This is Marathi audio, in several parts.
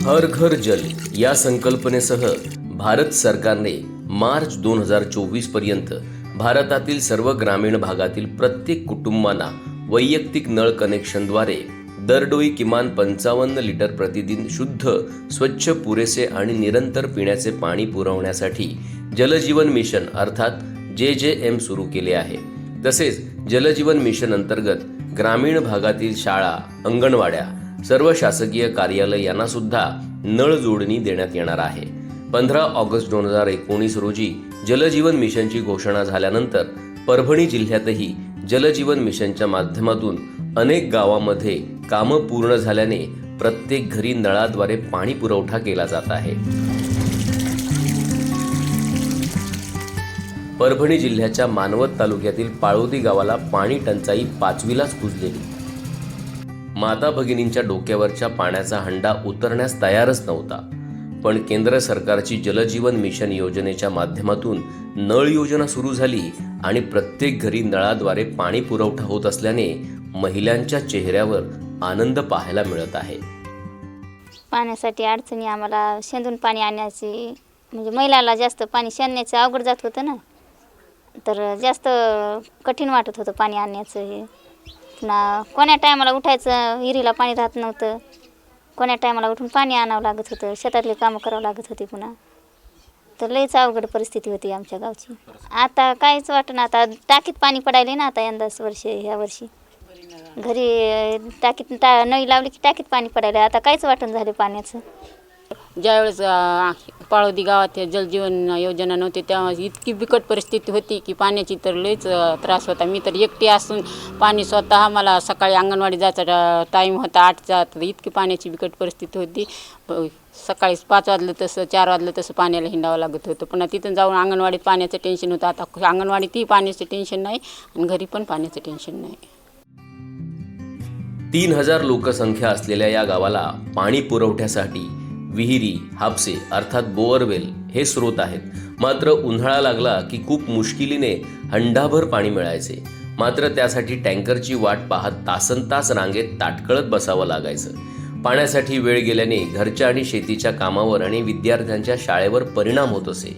हर घर जल या संकल्पनेसह भारत सरकारने मार्च 2024 पर्यंत भारतातील सर्व ग्रामीण भागातील प्रत्येक कुटुंबांना वैयक्तिक नळ कनेक्शनद्वारे दरडोई किमान 55 लिटर प्रतिदिन शुद्ध, स्वच्छ, पुरेसे आणि निरंतर पिण्याचे पाणी पुरवण्यासाठी जलजीवन मिशन अर्थात JJM सुरू केले आहे। तसेच जलजीवन मिशन अंतर्गत ग्रामीण भागातील शाळा, अंगणवाड्या, सर्व शासकीय कार्यालय यांना सुद्धा नळ जोडणी देण्यात येणार आहे। 15 ऑगस्ट 2019 रोजी जलजीवन मिशनची घोषणा झाल्यानंतर परभणी जिल्ह्यातही जलजीवन मिशनच्या माध्यमातून अनेक गावांमध्ये कामं पूर्ण झाल्याने प्रत्येक घरी नळाद्वारे पाणी पुरवठा केला जात आहे। परभणी जिल्ह्याच्या मानवत तालुक्यातील पाळोदी गावाला पाणी टंचाई 5वीलाच कुजलेली। माता भगिनींच्या डोक्यावरच्या पाण्याचा हंडा उतरण्यास तयारच नव्हता, पण केंद्र सरकारची जलजीवन मिशन योजनेच्या माध्यमातून नळ योजना सुरू झाली आणि प्रत्येक घरी नळाद्वारे पाणी पुरवठा होत असल्याने महिलांच्या चेहऱ्यावर आनंद पाहायला मिळत आहे। पाण्यासाठी अडचणी आम्हाला शेंदून पाणी आणण्याची म्हणजे महिलाला जास्त पाणी शेणण्याचं अवघड जात होतं ना, तर जास्त कठीण वाटत होतं पाणी आणण्याचं। हे पुन्हा कोण्या टायमाला उठायचं, विहिरीला पाणी राहत नव्हतं, कोण्या टायमाला उठून पाणी आणावं लागत होतं, शेतातले कामं करावं लागत होती पुन्हा, तर लईच अवघड परिस्थिती होती आमच्या गावची। आता काहीच वाटत ना, आता टाकीत पाणी पडायले ना, आता यंदाच ह्या वर्षी घरी टाकीत नळी लावली की टाकीत पाणी पडायला, आता काहीच वाटण झाले पाण्याचं। ज्यावेळेस पाळोदी गावात जलजीवन योजना नव्हती तेव्हा इतकी बिकट परिस्थिती होती की पाण्याची तर लईच त्रास होता। मी तर एकटी असून पाणी स्वतः मला सकाळी अंगणवाडी जायचा टाईम होता 8चा, तर इतकी पाण्याची बिकट परिस्थिती होती। सकाळी 5 वाजलं तसं 4 वाजलं तसं पाण्याला हिंडावं लागत होतं। पुन्हा तिथून जाऊन अंगणवाडीत पाण्याचं टेन्शन होतं। आता अंगणवाडीतही पाण्याचं टेन्शन नाही आणि घरी पण पाण्याचं टेन्शन नाही। 3000 लोकसंख्या असलेल्या या गावाला पाणी पुरवठ्यासाठी विहिरी, हापसे अर्थात बोअरवेल हे स्रोत आहेत। मात्र उन्हाळा लागला की खूप मुश्किलीने हंडाभर पाणी मिळायचे। मात्र त्यासाठी टँकरची वाट पाहत तासनतास रांगेत ताटकळत बसावं लागायचं। पाण्यासाठी वेळ गेल्याने घरच्या आणि शेतीच्या कामावर आणि विद्यार्थ्यांच्या शाळेवर परिणाम होत असे।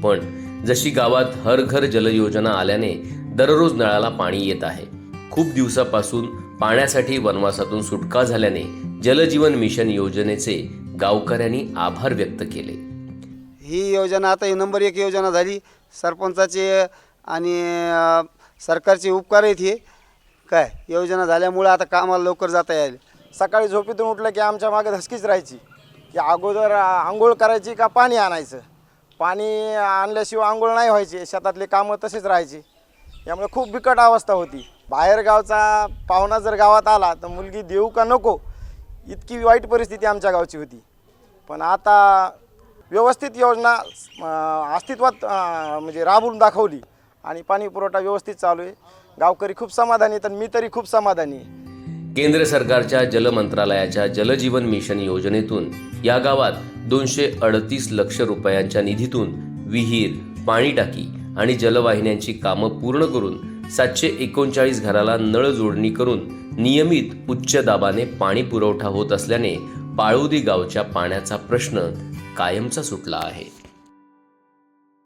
पण जशी गावात हर घर जल योजना आल्याने दररोज नळाला पाणी येत आहे। खूप दिवसापासून पाण्यासाठी वनवासातून सुटका झाल्याने जलजीवन मिशन योजनेचे गावकऱ्यांनी आभार व्यक्त केले। ही योजना आता नंबर 1 योजना झाली। सरपंचाचे आणि सरकारचे उपकार आहेत हे काय योजना झाल्यामुळे आता कामाला लवकर जाता येईल। सकाळी झोपेतून उठलं की आमच्या मागे धसकीच राहायची की अगोदर आंघोळ करायची का पाणी आणायचं, पाणी आणल्याशिवाय आंघोळ नाही व्हायची, शेतातले कामं तसेच राहायची। यामुळे खूप बिकट अवस्था होती। बाहेर गावचा पाहुणा जर गावात आला तर मुलगी देऊ का नको इतकी वाईट परिस्थिती आमच्या गावची होती। पण आता व्यवस्थित योजना अस्तित्वात म्हणजे राबवून दाखवली आणि पाणी पुरवठा व्यवस्थित चालू आहे। गावकरी खूप समाधानी आहेत आणि मी तरी खूप समाधानी आहे। केंद्र सरकारच्या जल मंत्रालयाच्या जलजीवन मिशन योजनेतून या गावात 238 लक्ष रुपयांच्या निधीतून विहीर, पाणी टाकी आणि जलवाहिन्यांची कामं पूर्ण करून 739 घराला नळ जोडणी करून नियमित उच्च दाबाने पाणी पुरवठा होत असल्याने पाळोदी गावच्या पाण्याचा प्रश्न कायमचा सुटला आहे।